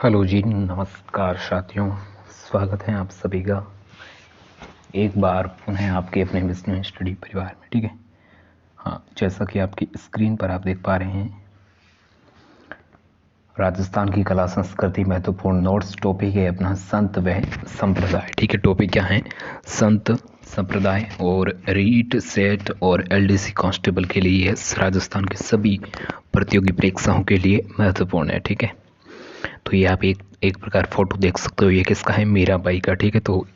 Hello जी, नमस्कार साथियों। स्वागत है आप सभी का एक बार पुनः आपके अपने बिजनेस स्टडी परिवार में। ठीक है, हाँ, जैसा कि आपकी स्क्रीन पर आप देख पा रहे हैं, राजस्थान की कला संस्कृति महत्वपूर्ण नोट्स। टॉपिक है अपना संत व संप्रदाय। ठीक है, टॉपिक क्या है? संत संप्रदाय। और रीट सेट और एलडीसी कांस्टेबल के लिए राजस्थान के सभी प्रतियोगी परीक्षाओं के लिए महत्वपूर्ण है। ठीक है, तो ये आप एक प्रकार फोटो देख सकते हो। ये किसका है? मीराबाई का। ठीक है, तो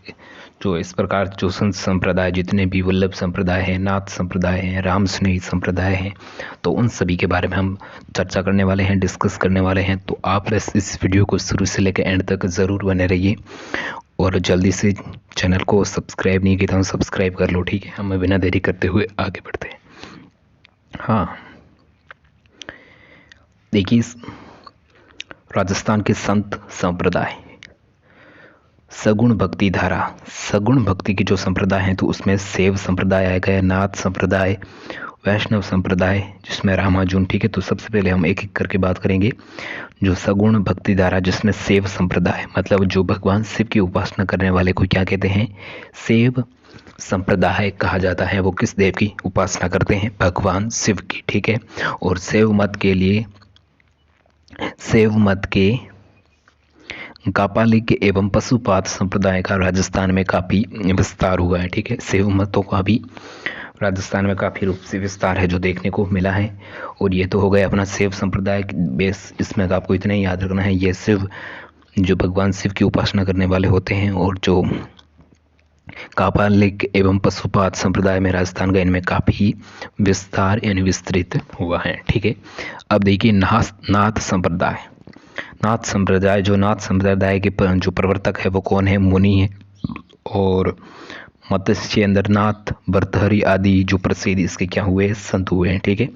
जो इस प्रकार जो संत संप्रदाय जितने भी वल्लभ संप्रदाय हैं, नाथ संप्रदाय हैं, राम स्नेही संप्रदाय हैं, तो उन सभी के बारे में हम चर्चा करने वाले हैं, डिस्कस करने वाले हैं। तो आप इस वीडियो को शुरू से लेकर एंड तक ज़रूर बने रहिए और जल्दी से चैनल को सब्सक्राइब नहीं किया तो सब्सक्राइब कर लो। ठीक है, हमें बिना देरी करते हुए आगे बढ़ते हैं। हाँ, देखिए, राजस्थान के संत संप्रदाय, सगुण भक्ति धारा, सगुण भक्ति की जो संप्रदाय हैं, तो उसमें शैव संप्रदाय आएगा, नाथ संप्रदाय, वैष्णव संप्रदाय, जिसमें रामानुजन। ठीक है, तो सबसे पहले हम एक एक करके बात करेंगे। जो सगुण भक्ति धारा जिसमें शैव संप्रदाय, मतलब जो भगवान शिव की उपासना करने वाले को क्या कहते हैं? शैव संप्रदाय कहा जाता है। वो किस देव की उपासना करते हैं? भगवान शिव की। ठीक है, और शैव मत के लिए शैव मत के कापालिक एवं पशुपात संप्रदाय का राजस्थान में काफ़ी विस्तार हुआ है। ठीक है, शैव मतों का भी राजस्थान में काफ़ी रूप से विस्तार है जो देखने को मिला है। और ये तो हो गया अपना शैव संप्रदाय बेस। इसमें आपको इतना ही याद रखना है, ये शिव जो भगवान शिव की उपासना करने वाले होते हैं। और जो कापालिक एवं पशुपात संप्रदाय में राजस्थान का इनमें काफ़ी विस्तार यानी विस्तृत हुआ है। ठीक है, अब देखिए नाथ संप्रदाय। नाथ संप्रदाय, जो नाथ संप्रदाय के जो प्रवर्तक है वो कौन है? मुनि है। और मत्स्येंद्र नाथ, भर्तहरि आदि जो प्रसिद्ध इसके क्या हुए? संत हुए हैं। ठीक है,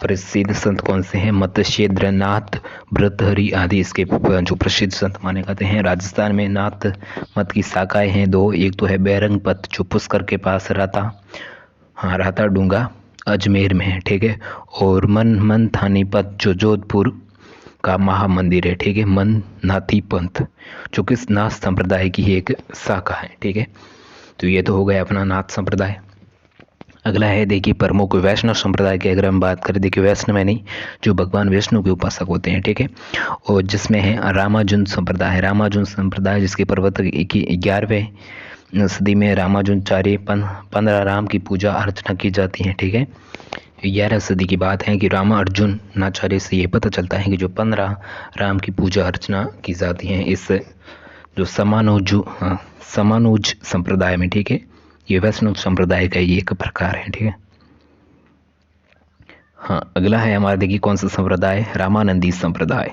प्रसिद्ध संत कौन से हैं? मत्स्येंद्र नाथ, भर्तहरि आदि इसके जो प्रसिद्ध संत माने जाते हैं। राजस्थान में नाथ मत की शाखाएं हैं दो। एक तो है बैरंग पथ जो पुष्कर के पास राता डूंगा अजमेर में है। ठीक है, और मनथानी पथ जो जोधपुर का महामंदिर है। ठीक है, मन नाथी पंथ जो किस नाथ संप्रदाय की एक शाखा है। ठीक है, तो ये तो हो गया अपना नाथ संप्रदाय। अगला है देखिए प्रमुख वैष्णव संप्रदाय की। अगर हम बात करें, देखिए वैष्णव है नहीं, जो भगवान विष्णु के उपासक होते हैं। ठीक है, और जिसमें है रामानुजन संप्रदाय। रामानुजन संप्रदाय जिसके प्रवर्तक 11वें सदी में रामानुजाचार्य 15 राम की पूजा अर्चना की जाती है। ठीक है, 11 सदी की बात है कि रामानुजनाचार्य से ये पता चलता है कि जो 15 राम की पूजा अर्चना की जाती है इस जो समानुज संप्रदाय में। ठीक है, ये वैष्णव संप्रदाय का ये एक प्रकार है। ठीक है, हाँ, अगला है हमारा, देखिए कौन सा संप्रदाय? रामानंदी संप्रदाय।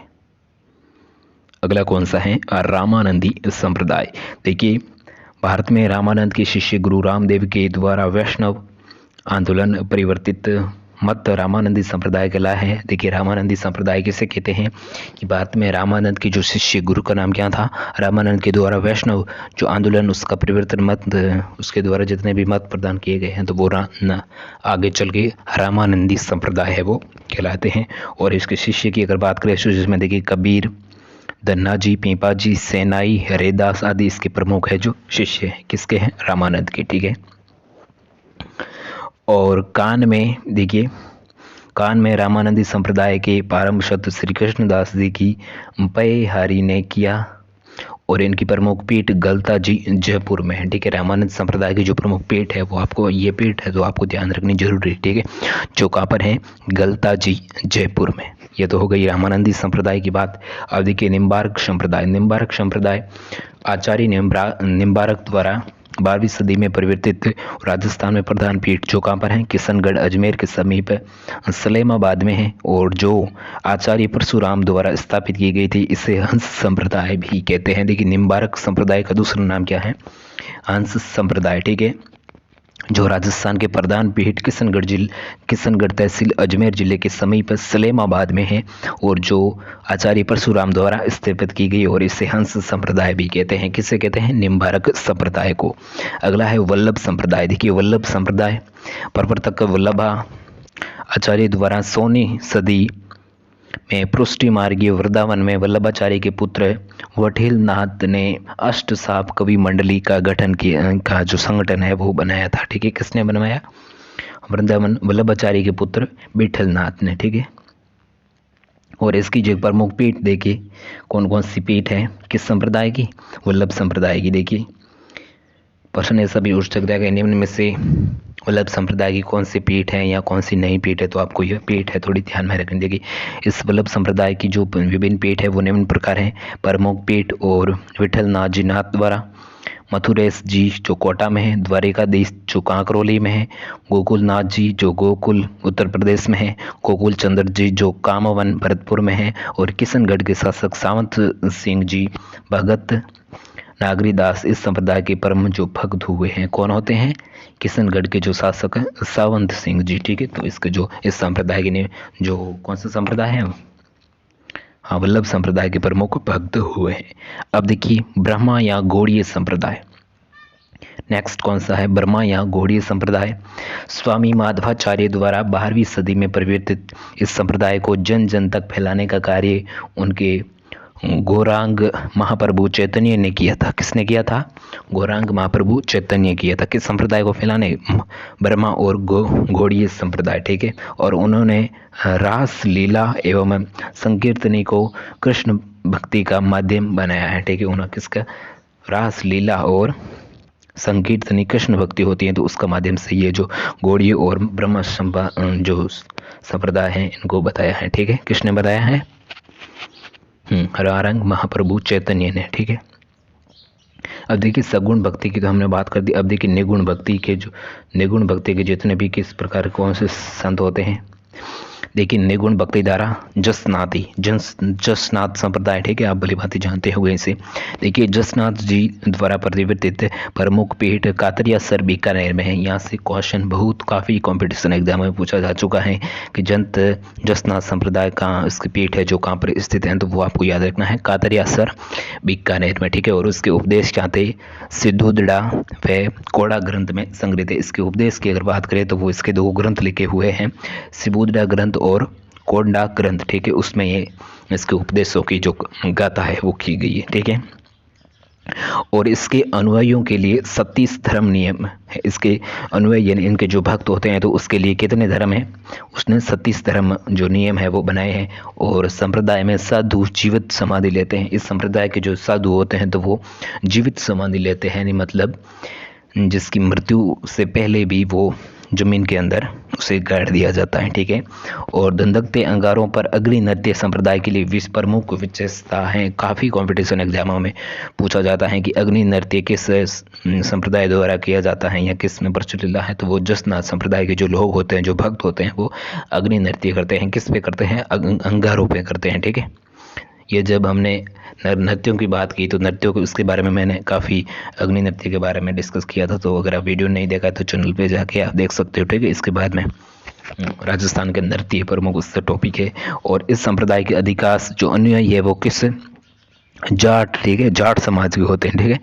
अगला कौन सा है? रामानंदी संप्रदाय। देखिए भारत में रामानंद के शिष्य गुरु रामदेव के द्वारा वैष्णव आंदोलन परिवर्तित मत रामानंदी संप्रदाय कहला है। देखिए रामानंदी संप्रदाय किसे कहते हैं? कि भारत में रामानंद के जो शिष्य गुरु का नाम क्या था? रामानंद के द्वारा वैष्णव जो आंदोलन उसका परिवर्तन मत, उसके द्वारा जितने भी मत प्रदान किए गए हैं तो वो आगे चल के रामानंदी संप्रदाय है वो कहलाते हैं। और इसके शिष्य की अगर बात करें तो जिसमें देखिए कबीर, धन्नाजी, पीपाजी, सेनाई, हरिदास आदि इसके प्रमुख है जो शिष्य हैं। किसके हैं? रामानंद के। ठीक है, और कान में देखिए, कान में रामानंदी संप्रदाय के प्रारंभ शब्द श्री कृष्णदास जी की पैहारी ने किया और इनकी प्रमुख पीठ गलता जी जयपुर में है। ठीक है, रामानंद संप्रदाय की जो प्रमुख पीठ है वो आपको ये पीठ है तो आपको ध्यान रखनी जरूरी है। ठीक है, जो कहाँ पर है? गलता जी जयपुर में। ये तो हो गई रामानंदी संप्रदाय की बात। अब देखिए निम्बार्क संप्रदाय। निम्बार्क संप्रदाय आचार्य निम्बार्क द्वारा 12वीं सदी में परिवर्तित राजस्थान में प्रधान पीठ जो कहाँ पर है? किशनगढ़ अजमेर के समीप सलेमाबाद में है। और जो आचार्य परशुराम द्वारा स्थापित की गई थी इसे हंस संप्रदाय भी कहते हैं। देखिए निम्बार्क संप्रदाय का दूसरा नाम क्या है? हंस संप्रदाय। ठीक है, जो राजस्थान के प्रधान पीठ किशनगढ़ तहसील अजमेर जिले के समीप सलेमाबाद में है और जो आचार्य परशुराम द्वारा स्थापित की गई और इसे हंस संप्रदाय भी कहते हैं। किसे कहते हैं? निम्बारक संप्रदाय को। अगला है वल्लभ संप्रदाय। देखिए वल्लभ संप्रदाय प्रवर्तक वल्लभा आचार्य द्वारा 16वीं सदी में पृष्ठी मार्गीय वृंदावन में वल्लभाचार्य के पुत्र वठिल नाथ ने अष्टसाप कवि मंडली का गठन किया, का जो संगठन है वो बनाया था। ठीक है, किसने बनवाया? वृंदावन वल्लभाचार्य के पुत्र विठल नाथ ने। ठीक है, और इसकी जो प्रमुख पीठ देखिए कौन कौन सी पीठ है, किस संप्रदाय की? वल्लभ संप्रदाय की। देखिए प्रश्न ऐसा भी उठ सकता है कि निम्न में से वल्लभ संप्रदाय की कौन सी पीठ है या कौन सी नई पीठ है, तो आपको यह पीठ है थोड़ी ध्यान में रखनी। देखिए इस वल्लभ संप्रदाय की जो विभिन्न पीठ है वो निम्न प्रकार है। प्रमुख पीठ और विठल नाथ जी नाथ द्वारा, मथुरेश जी जो कोटा में है, द्वारिकाधीश जो कांकरोली में है, गोकुल नाथ जी जो गोकुल उत्तर प्रदेश में है, गोकुल चंद्र जी जो कामवन भरतपुर में है, और किशनगढ़ के शासक सावंत सिंह जी भगत नागरीदास इस संप्रदाय के परम जो भक्त हुए हैं। कौन होते हैं? किशनगढ़ के जो शासक हैं सावंत सिंह जी। ठीक है, तो इसके जो इस संप्रदाय के जो कौन सा संप्रदाय है? हाँ, वल्लभ संप्रदाय के प्रमुख भक्त हुए हैं। अब देखिए ब्रह्मा या गौड़ीय संप्रदाय। नेक्स्ट कौन सा है? ब्रह्मा या गौड़ीय संप्रदाय। स्वामी माधवाचार्य द्वारा 12वीं सदी में परिवर्तित इस संप्रदाय को जन जन तक फैलाने का कार्य उनके गौरांग महाप्रभु चैतन्य ने किया था। किसने किया था? गौरांग महाप्रभु चैतन्य किया था। किस संप्रदाय को फैलाने? ब्रह्मा और गौड़ीय संप्रदाय। ठीक है, और उन्होंने रास लीला एवं संकीर्तनी को कृष्ण भक्ति का माध्यम बनाया है। ठीक है, उन्होंने किसका? रास लीला और संकीर्तनी कृष्ण भक्ति होती है, तो उसका माध्यम से ये जो गौड़ीय और ब्रह्म जो संप्रदाय है इनको बताया है। ठीक है, किसने बताया है? रारंग महाप्रभु चैतन्य ने। ठीक है, अब देखिए सगुण भक्ति की तो हमने बात कर दी। अब देखिए निगुण भक्ति के जितने भी किस प्रकार कौन से संत होते हैं। देखिए निगुण भक्ति द्वारा जसनाथ संप्रदाय। ठीक है, आप भली भांति जानते होंगे इसे। देखिए जसनाथ जी द्वारा परिवर्तित प्रमुख पीठ कातरिया सर बीकानेर में है। यहाँ से क्वेश्चन बहुत काफ़ी कंपटीशन एग्जाम में पूछा जा चुका है कि जसनाथ संप्रदाय कहाँ इसकी पीठ है, जो कहाँ पर स्थित है, तो वो आपको याद रखना है कातरिया सर बीकानेर में। ठीक है, और उसके उपदेश क्या थे? सिद्धोदड़ा व कोड़ा ग्रंथ में संग्रहित है। इसके उपदेश की अगर बात करें तो वो इसके 2 ग्रंथ लिखे हुए हैं, सिद्धोदड़ा ग्रंथ और कोंडा ग्रंथ। ठीक है, उसमें ये इसके उपदेशों की जो गाथा है वो की गई है। ठीक है, और इसके अनुयायियों के लिए 37 धर्म नियम है। इसके अनुयायी यानी इनके जो भक्त होते हैं तो उसके लिए कितने धर्म है? उसने 37 धर्म जो नियम है वो बनाए हैं। और संप्रदाय में साधु जीवित समाधि लेते हैं। इस संप्रदाय के जो साधु होते हैं तो वो जीवित समाधि लेते हैं, यानी मतलब जिसकी मृत्यु से पहले भी वो जमीन के अंदर उसे गाड़ दिया जाता है। ठीक है, और धंधकते अंगारों पर अग्नि नृत्य संप्रदाय के लिए प्रमुख विशेषता है। काफ़ी कंपटीशन एग्जामों में पूछा जाता है कि अग्नि नृत्य किस संप्रदाय द्वारा किया जाता है या किस में प्रचलित है, तो वो जसनाथ संप्रदाय के जो लोग होते हैं, जो भक्त होते हैं, वो अग्नि नृत्य करते हैं। किस पे करते हैं? अंगारों पे करते हैं। ठीक है, ये जब हमने नृत्यों की बात की तो नृत्यों के उसके बारे में मैंने काफ़ी अग्नि नृत्य के बारे में डिस्कस किया था, तो अगर आप वीडियो नहीं देखा तो चैनल पे जाके आप देख सकते हो। ठीक है, इसके बाद में राजस्थान के नृत्य प्रमुख उससे टॉपिक है। और इस संप्रदाय के अधिकांश जो अनुयायी है वो किस? जाट। ठीक है, जाट समाज के होते हैं। ठीक है,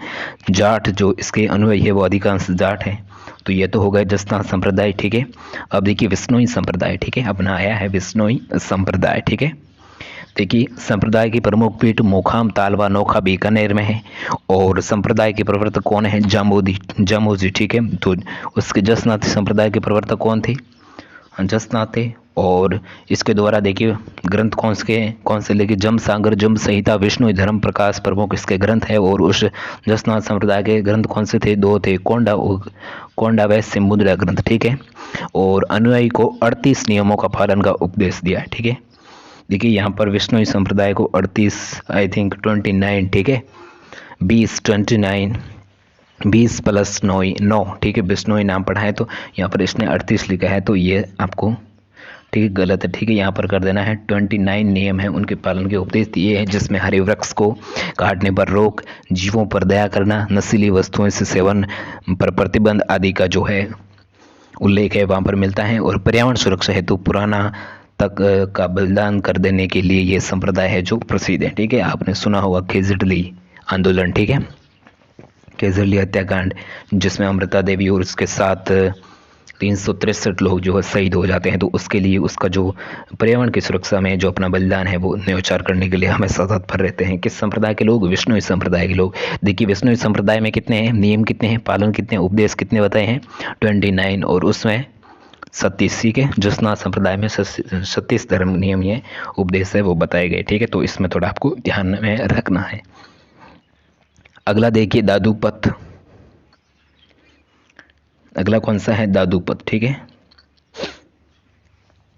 जाट जो इसके अनुयायी है वो अधिकांश जाट है। तो ये तो हो गया जसनाथ संप्रदाय। ठीक है, अब देखिए विष्णोई संप्रदाय। ठीक है, अपना आया है विष्णोई संप्रदाय। ठीक है, देखिए संप्रदाय की प्रमुख पीठ मोखाम तालवा नोखा बीकानेर में है। और संप्रदाय के प्रवर्तक कौन है? जामोजी। ठीक है, तो उसके जसनाथ संप्रदाय के प्रवर्तक कौन थे? जसनाथ थे। और इसके द्वारा देखिए ग्रंथ कौन से लेके जम सागर जम संहिता विष्णु धर्म प्रकाश प्रमुख इसके ग्रंथ है। और उस जसनाथ संप्रदाय के ग्रंथ कौन से थे? 2 थे, कोंडा व सिम्बुद्रा ग्रंथ। ठीक है, और अनुयायी को 38 नियमों का पालन का उपदेश दिया है। ठीक है, देखिए यहाँ पर विष्णु संप्रदाय को 38 आई थिंक 29। ठीक है, 20 प्लस 9। ठीक है, विष्णु नाम पढ़ा है तो यहाँ पर इसने 38 लिखा है, तो ये आपको ठीक है गलत है। ठीक है, यहाँ पर कर देना है 29 नियम है उनके पालन के उपदेश दिए हैं, जिसमें हरे वृक्ष को काटने पर रोक, जीवों पर दया करना, नशीली वस्तुओं से सेवन पर प्रतिबंध आदि का जो है उल्लेख है वहाँ पर मिलता है। और पर्यावरण सुरक्षा हेतु पुराना तक का बलिदान कर देने के लिए ये संप्रदाय है जो प्रसिद्ध है। ठीक है, आपने सुना होगा खेजड़ली आंदोलन। ठीक है, खेजड़ली हत्याकांड, जिसमें अमृता देवी और उसके 7 363 लोग जो है शहीद हो जाते हैं। तो उसके लिए उसका जो पर्यावरण की सुरक्षा में जो अपना बलिदान है वो न्योछावर करने के लिए हमेशा तत्पर रहते हैं। किस संप्रदाय के लोग? विष्णु संप्रदाय के लोग। देखिए विष्णु संप्रदाय में कितने हैं नियम, कितने हैं पालन, कितने उपदेश कितने बताए हैं? 29, और उसमें 37। ठीक है, ज्योत्सना संप्रदाय में 37 धर्म नियम ये उपदेश है वो बताए गए। ठीक है, तो इसमें थोड़ा आपको ध्यान में रखना है। अगला देखिए दादूपंथ। अगला कौन सा है? दादूपंथ। ठीक है,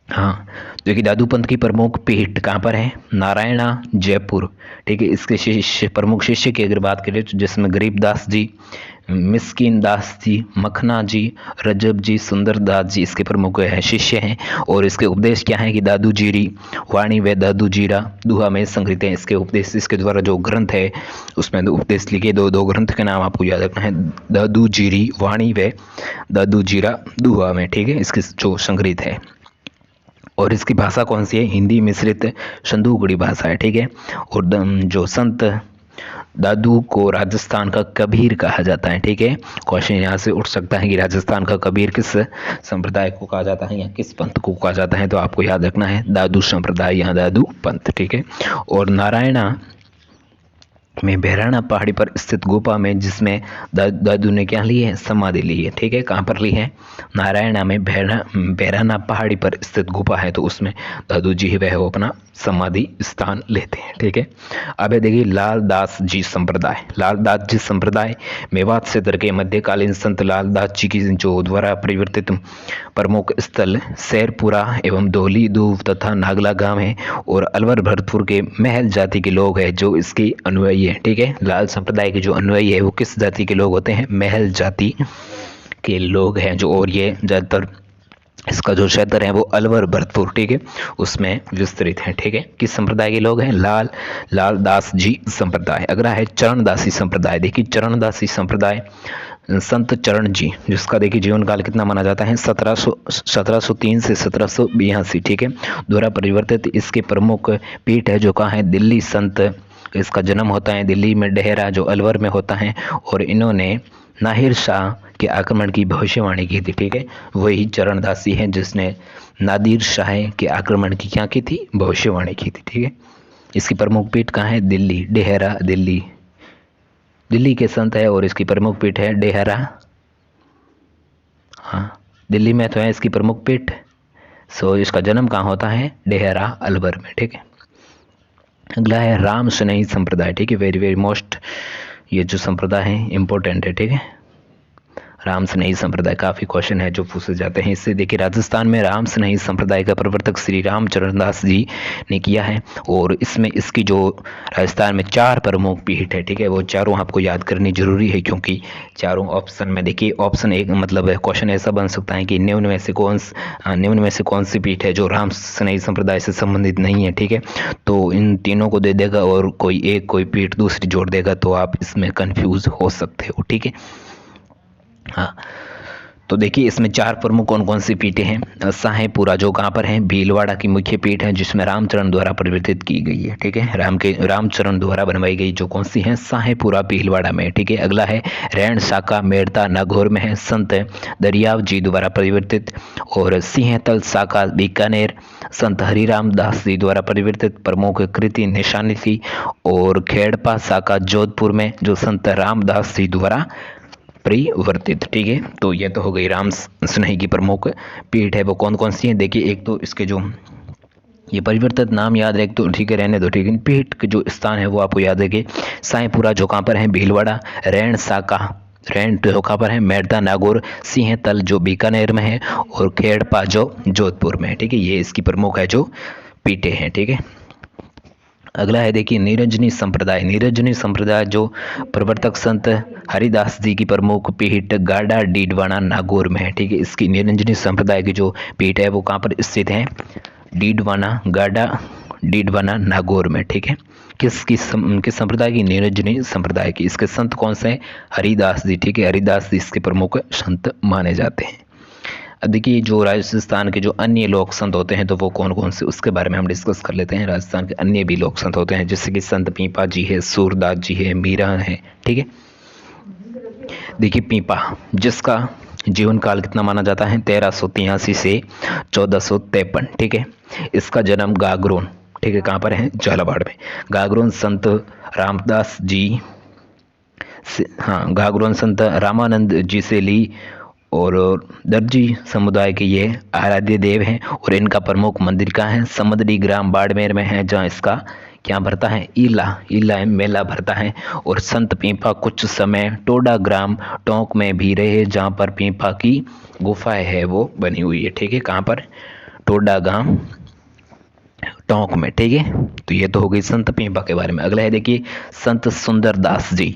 हाँ देखिए दादूपंथ की प्रमुख पीठ कहाँ पर है? नारायणा, जयपुर। ठीक है, इसके शिष्य, प्रमुख शिष्य की अगर बात करें तो जिसमें गरीबदास जी, मिस्किन दास जी, मखना जी, रजब जी, सुंदरदास जी इसके प्रमुख शिष्य हैं। और इसके उपदेश क्या है कि दादू जीरी वाणी व दादू जीरा दुहा में संग्रहित है इसके उपदेश। इसके द्वारा जो ग्रंथ है उसमें उपदेश लिखे। दो ग्रंथ के नाम आपको याद रखना है, दादू जीरी वाणी व दादू जीरा दुहा में। ठीक है, इसके जो संग्रहित है। और इसकी भाषा कौन सी है? हिंदी मिश्रित संदूकड़ी भाषा है। ठीक है, और जो संत दादू को राजस्थान का कबीर कहा जाता है। ठीक है, क्वेश्चन यहाँ से उठ सकता है कि राजस्थान का कबीर किस संप्रदाय को कहा जाता है या किस पंथ को कहा जाता है? तो आपको याद रखना है दादू संप्रदाय, यहाँ दादू पंथ। ठीक है, और नारायणा में बहराना पहाड़ी पर स्थित गुफा में जिसमें दादू ने क्या ली है? समाधि ली है। ठीक है, कहाँ पर ली है? नारायणा में बहराना पहाड़ी पर स्थित गुफा है, तो उसमें दादू जी वह वो अपना समाधि स्थान लेते हैं। ठीक है, अब देखिए लालदास जी संप्रदाय। लालदास जी संप्रदाय मेवात क्षेत्र के मध्यकालीन संत लालदास जी की जो द्वारा परिवर्तित प्रमुख स्थल सैरपुरा एवं धौली दूब तथा नागला गांव है, और अलवर भरतपुर के महल जाति के लोग हैं जो इसके अनुयायी है। ठीक है, लाल संप्रदाय के जो अनुयायी है वो किस जाति के लोग होते हैं? महल जाति के लोग हैं जो, और ये ज़्यादातर इसका जो क्षेत्र है वो अलवर भरतपुर, ठीक है, उसमें विस्तृत है। ठीक है, किस संप्रदाय के लोग हैं? लालदास जी संप्रदाय। अगला है चरणदासी संप्रदाय। देखिए चरणदासी संप्रदाय संत चरण जी, जिसका देखिए जीवन काल कितना माना जाता है? 1703 से 1782। ठीक है, द्वारा परिवर्तित इसके प्रमुख पीठ है जो कहाँ है? दिल्ली। संत इसका जन्म होता है दिल्ली में, डेहरा जो अलवर में होता है, और इन्होंने नाहिर शाह के आक्रमण की भविष्यवाणी की थी। ठीक है, वही चरणदासी है जिसने नादिर शाह के आक्रमण की क्या की थी? भविष्यवाणी की थी। ठीक है, इसकी प्रमुख पीठ कहाँ है? दिल्ली, डेहरा दिल्ली। दिल्ली के संत है और इसकी प्रमुख पीठ है डेहरा। हाँ, दिल्ली में तो है इसकी प्रमुख पीठ। सो इसका जन्म कहाँ होता है? डेहरा अलवर में। ठीक है, अगला है राम स्नेही संप्रदाय। ठीक है, वेरी वेरी मोस्ट, ये जो संप्रदाय है इम्पोर्टेंट है। ठीक है, राम स्नेही संप्रदाय, काफ़ी क्वेश्चन है जो पूछे जाते हैं इससे। देखिए राजस्थान में राम स्नेही संप्रदाय का प्रवर्तक श्री राम चरणदास जी ने किया है, और इसमें इसकी जो राजस्थान में 4 प्रमुख पीठ है। ठीक है, वो चारों आपको याद करनी जरूरी है, क्योंकि चारों ऑप्शन में देखिए ऑप्शन एक मतलब क्वेश्चन ऐसा बन सकता है कि निम्न में से कौन सी पीठ है जो राम स्नेही संप्रदाय से संबंधित नहीं है। ठीक है, तो इन तीनों को दे देगा और कोई पीठ दूसरी जोड़ देगा, तो आप इसमें कंफ्यूज हो सकते हो। ठीक है, हाँ, तो देखिए इसमें 4 प्रमुख कौन कौन सी पीठें हैं? साहेपुरा जो कहाँ पर है? भीलवाड़ा की मुख्य पीठ है जिसमें रामचरण द्वारा परिवर्तित की गई है। ठीक है, रामचरण द्वारा बनवाई गई जो कौन सी है? साहेपुरा भीलवाड़ा में। ठीक है, अगला है रैण शाखा मेड़ता नागौर में है, संत दरियाव जी द्वारा परिवर्तित। और सिंहतल शाखा बीकानेर, संत हरिराम दास जी द्वारा परिवर्तित प्रमुख कृति निशानी थी। और खेड़पा शाखा जोधपुर में जो संत रामदास जी द्वारा परिवर्तित। ठीक है, तो ये तो हो गई राम स्नेही की प्रमुख पीठ है, वो कौन कौन सी है? देखिए एक तो इसके जो ये परिवर्तित नाम याद रहे तो ठीक है, रहने दो। ठीक है, पीठ के जो स्थान है वो आपको याद रखिए। साईपुरा जो कहाँ पर है? भीलवाड़ा। रैण शाखा, रैण जो कहाँ पर है? मेड़ता नागौर। सिंहतल जो बीकानेर में है, और खेड़पा जो जोधपुर में है। ठीक है, ये इसकी प्रमुख है जो पीठें हैं। ठीक है, अगला है देखिए निरंजनी संप्रदाय। निरंजनी संप्रदाय जो प्रवर्तक संत हरिदास जी की प्रमुख पीठ गाडा डीडवाना नागौर में है। ठीक है, इसकी निरंजनी संप्रदाय की जो पीठ है वो कहाँ पर स्थित है? डीडवाना, गाडा डीडवाना नागौर में। ठीक है, किस संप्रदाय की? निरंजनी संप्रदाय की। इसके संत कौन से हैं? हरिदास जी। ठीक है, हरिदास जी इसके प्रमुख संत माने जाते हैं। अब देखिए जो राजस्थान के जो अन्य लोक संत होते हैं तो वो कौन कौन से, उसके बारे में हम डिस्कस कर लेते हैं। राजस्थान के अन्य भी लोक संत होते हैं जैसे कि संत पीपा जी है, सूरदास जी है, मीरा है। ठीक है, देखिए पीपा जिसका जीवन काल कितना माना जाता है? 1383 से 1453, ठीक है। इसका जन्म गागरोन, ठीक है, कहाँ पर है? झालावाड़ में। गागरोन संत रामदास जी हाँ, गागरोन संत रामानंद जी से ली और दर्जी समुदाय के ये आराध्य देव हैं। और इनका प्रमुख मंदिर कहाँ है? समुद्री ग्राम बाड़मेर में है, जहाँ इसका क्या भरता है? ईला मेला भरता है। और संत पीपा कुछ समय टोडा ग्राम टोंक में भी रहे, जहाँ पर पीपा की गुफाएं है वो बनी हुई है, ठीक है। कहाँ पर? टोडा गांव टोंक में, ठीक है। तो ये तो हो गई संत पीपा के बारे में। अगला है देखिए संत सुंदरदास जी,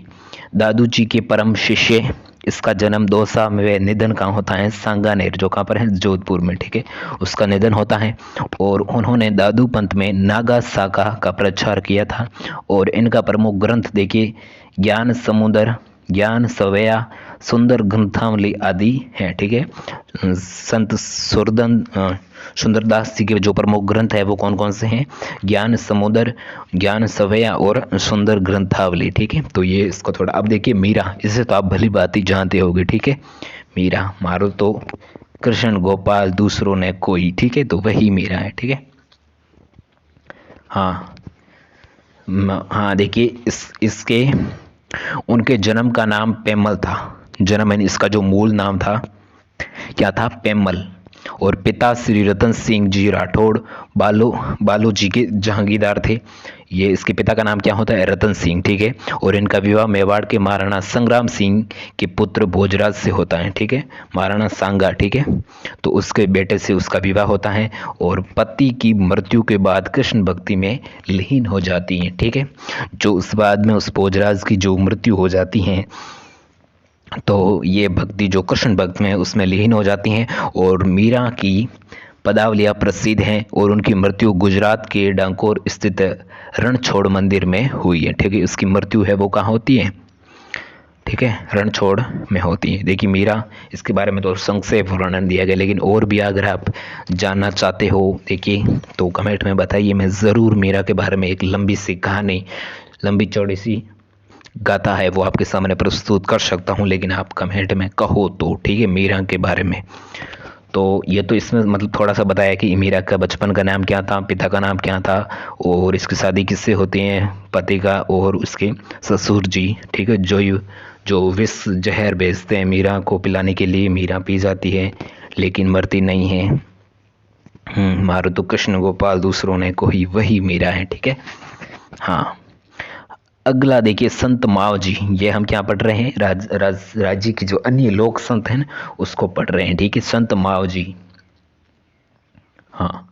दादू जी के परम शिष्य। इसका जन्म दौसा में, निधन कहाँ होता है? सांगानेर, जो कहाँ पर है? जोधपुर में, ठीक है। उसका निधन होता है। और उन्होंने दादू पंथ में नागा साका का प्रचार किया था। और इनका प्रमुख ग्रंथ देखिए ज्ञान समुद्र, ज्ञान सवैया, सुंदर ग्रंथावली आदि है, ठीक है। संत सुंदरदास जी के जो प्रमुख ग्रंथ है वो कौन कौन से हैं? ज्ञान समुद्र, ज्ञान सवैया और सुंदर ग्रंथावली, ठीक है। तो ये इसको थोड़ा, अब देखिए मीरा, इसे तो आप भली बात ही जानते होगे, ठीक है। मीरा मारो तो कृष्ण गोपाल दूसरों ने कोई, ठीक है। तो वही मीरा है, ठीक है। हाँ हाँ, देखिए इसके उनके जन्म का नाम पेमल था। जन्म यानी इसका जो मूल नाम था क्या था? पेमल। और पिता श्री रतन सिंह जी राठौड़ बालो जी के जहांगीरदार थे। ये इसके पिता का नाम क्या होता है? रतन सिंह, ठीक है। और इनका विवाह मेवाड़ के महाराणा संग्राम सिंह के पुत्र भोजराज से होता है, ठीक है। महाराणा सांगा, ठीक है। तो उसके बेटे से उसका विवाह होता है। और पति की मृत्यु के बाद कृष्ण भक्ति में लीन हो जाती हैं, ठीक है। जो उस बाद में उस भोजराज की जो मृत्यु हो जाती है, तो ये भक्ति जो कृष्ण भक्त में उसमें लीन हो जाती हैं। और मीरा की पदावलियाँ प्रसिद्ध हैं। और उनकी मृत्यु गुजरात के डांकोर स्थित रणछोड़ मंदिर में हुई है, ठीक है। उसकी मृत्यु है वो कहाँ होती है? ठीक है, रणछोड़ में होती है। देखिए मीरा, इसके बारे में तो संक्षेप वर्णन दिया गया, लेकिन और भी अगर आप जानना चाहते हो देखिए तो कमेंट में बताइए। मैं ज़रूर मीरा के बारे में एक लंबी सी कहानी, लंबी चौड़ी सी गाथा है वो आपके सामने प्रस्तुत कर सकता हूँ, लेकिन आप कमेंट में कहो तो, ठीक है, मीरा के बारे में। तो ये तो इसमें मतलब थोड़ा सा बताया कि मीरा का बचपन का नाम क्या था, पिता का नाम क्या था, और इसकी शादी किससे होती है, पति का और उसके ससुर जी, ठीक है। जो विष जहर बेचते हैं मीरा को पिलाने के लिए, मीरा पी जाती है लेकिन मरती नहीं है। मारो तो कृष्ण गोपाल दूसरों ने कोई, वही मीरा है, ठीक है। हाँ, अगला देखिए संत माव जी। ये हम क्या पढ़ रहे हैं? राज्य की जो अन्य लोक संत हैं उसको पढ़ रहे हैं, ठीक है। संत माव जी, हाँ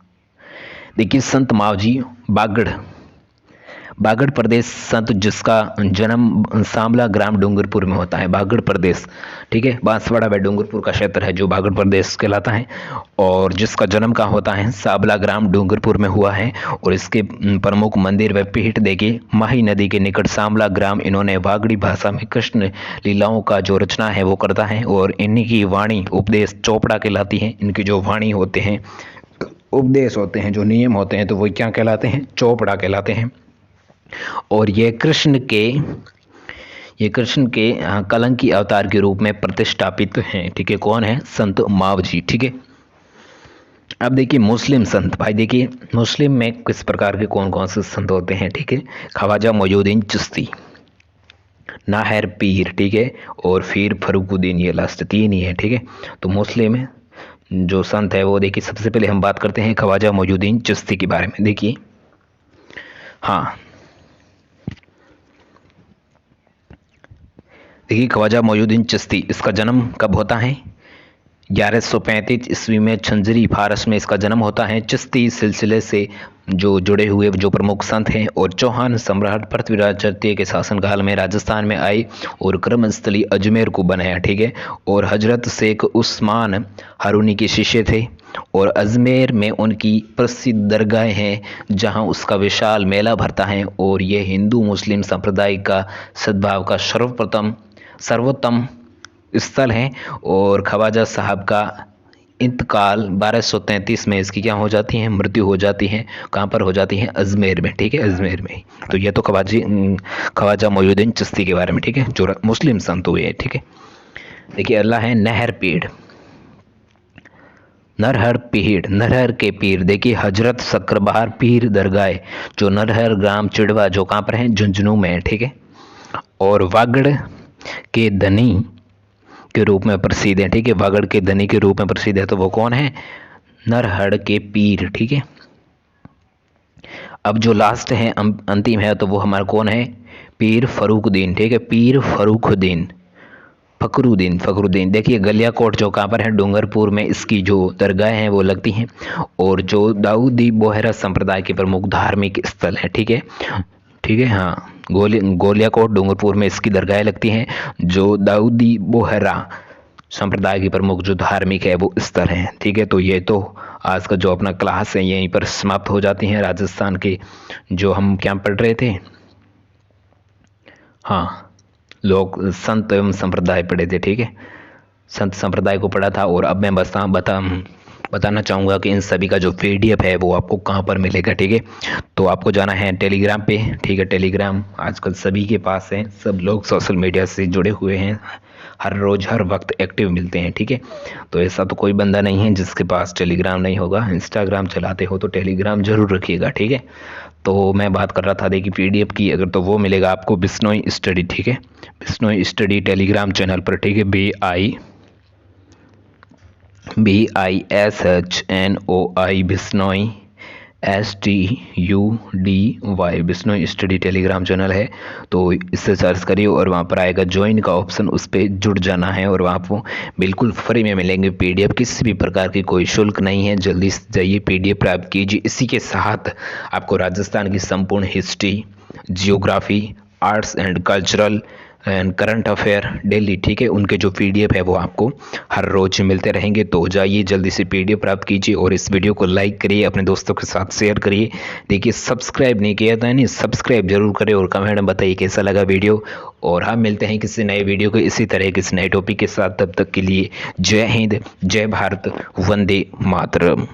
देखिए संत माव जी बागड़ प्रदेश संत, जिसका जन्म सांबला ग्राम डूंगरपुर में होता है। बागड़ प्रदेश, ठीक है, बांसवाड़ा व डूंगरपुर का क्षेत्र है जो बागड़ प्रदेश कहलाता है। और जिसका जन्म कहाँ होता है? सांबला ग्राम डूंगरपुर में हुआ है। और इसके प्रमुख मंदिर व पीठ देखिए माही नदी के निकट सांबला ग्राम। इन्होंने बागड़ी भाषा में कृष्ण लीलाओं का जो रचना है वो करता है। और इन्हीं की वाणी उपदेश चौपड़ा कहलाती है। इनकी जो वाणी होते हैं, उपदेश होते हैं, जो नियम होते हैं, तो वो क्या कहलाते हैं? चौपड़ा कहलाते हैं। और ये कृष्ण के कलंकी अवतार के रूप में प्रतिष्ठापित हैं, ठीक है। कौन है? संत माव जी, ठीक है। अब देखिए मुस्लिम संत, भाई देखिए मुस्लिम में किस प्रकार के कौन कौन से संत होते हैं, ठीक है। ख्वाजा मोइनुद्दीन चिश्ती, नाहर पीर, ठीक है, और फिर फरुकुद्दीन, ये लास्ट तीन ही है, ठीक है। तो मुस्लिम है जो संत है वो देखिए, सबसे पहले हम बात करते हैं ख्वाजा मोइनुद्दीन चिश्ती के बारे में। देखिए हाँ, देखिए ख्वाजा मोइनुद्दीन चिश्ती, इसका जन्म कब होता है? 1135 ईस्वी में छंजरी फारस में इसका जन्म होता है। चिश्ती सिलसिले से जो जुड़े हुए जो प्रमुख संत हैं। और चौहान सम्राट पृथ्वीराज तृतीय के शासनकाल में राजस्थान में आए और क्रमस्थली अजमेर को बनाया, ठीक है। और हजरत शेख उस्मान हारूनी के शिष्य थे। और अजमेर में उनकी प्रसिद्ध दरगाह हैं जहां उसका विशाल मेला भरता है। और यह हिंदू मुस्लिम संप्रदाय का सद्भाव का सर्वोत्तम स्थल है। और ख्वाजा साहब का इंतकाल 1233 में इसकी क्या हो जाती है? मृत्यु हो जाती है। कहाँ पर हो जाती है? अजमेर में, ठीक है, अजमेर में। तो ये तो ख्वाजा मोइनुद्दीन चिश्ती के बारे में, ठीक है, जो मुस्लिम संत हुए हैं, ठीक है। देखिए अगला है नहर पीर। नरहर के पीर देखिए हजरत शक्करबहार पीर दरगाह जो नरहर ग्राम चिड़वा जो कहाँ पर है, झुंझुनू में है, ठीक है। और वागड़ के धनी के रूप में प्रसिद्ध है, ठीक है। वागड़ के धनी के रूप में प्रसिद्ध है, तो वो कौन है, नरहर के पीर, ठीक है। अब जो लास्ट है अंतिम है, तो वो हमारा कौन है, पीर फरुखुद्दीन, ठीक है। पीर फखरुद्दीन देखिए गलियाकोट जो कहाँ पर है, डूंगरपुर में इसकी जो दरगाह हैं वो लगती हैं। और जो दाऊदी बोहरा संप्रदाय के प्रमुख धार्मिक स्थल है, ठीक है, हाँ। गोलियाकोट डूंगरपुर में इसकी दरगाह लगती हैं, जो दाऊदी बोहरा संप्रदाय के प्रमुख जो धार्मिक है वो स्थल हैं, ठीक है। तो ये तो आज का जो अपना क्लास है यहीं पर समाप्त हो जाती हैं। राजस्थान के जो हम क्या पढ़ रहे थे, हाँ, लोग संत एवं संप्रदाय पढ़े थे, ठीक है। संत संप्रदाय को पढ़ा था। और अब मैं बताना चाहूँगा कि इन सभी का जो PDF है वो आपको कहाँ पर मिलेगा, ठीक है। तो आपको जाना है टेलीग्राम पे, ठीक है। टेलीग्राम आजकल सभी के पास है, सब लोग सोशल मीडिया से जुड़े हुए हैं, हर रोज़ हर वक्त एक्टिव मिलते हैं, ठीक है। तो ऐसा तो कोई बंदा नहीं है जिसके पास टेलीग्राम नहीं होगा। इंस्टाग्राम चलाते हो तो टेलीग्राम जरूर रखिएगा, ठीक है। तो मैं बात कर रहा था देखिए PDF की, अगर तो वो मिलेगा आपको बिश्नोई स्टडी, ठीक है। बिश्नोई स्टडी टेलीग्राम चैनल पर, ठीक है। BISHNOI Bishnoi STUDY Bishnoi study Telegram channel है। तो इससे सर्च करिए और वहाँ पर आएगा ज्वाइन का ऑप्शन, उस पर जुड़ जाना है। और वहाँ आपको बिल्कुल फ्री में मिलेंगे PDF, किसी भी प्रकार की कोई शुल्क नहीं है। जल्दी से जाइए PDF प्राप्त कीजिए। इसी के साथ आपको राजस्थान की संपूर्ण history, geography, arts and cultural and current affair daily, ठीक है, उनके जो PDF है वो आपको हर रोज मिलते रहेंगे। तो जाइए जल्दी से PDF प्राप्त कीजिए और इस वीडियो को लाइक करिए, अपने दोस्तों के साथ शेयर करिए। देखिए सब्सक्राइब नहीं किया था, नहीं सब्सक्राइब जरूर करें और कमेंट में बताइए कैसा लगा वीडियो। और हम मिलते हैं किसी नए वीडियो को इसी तरह किसी नए टॉपिक के साथ। तब तक के लिए जय हिंद, जय भारत, वंदे मातरम।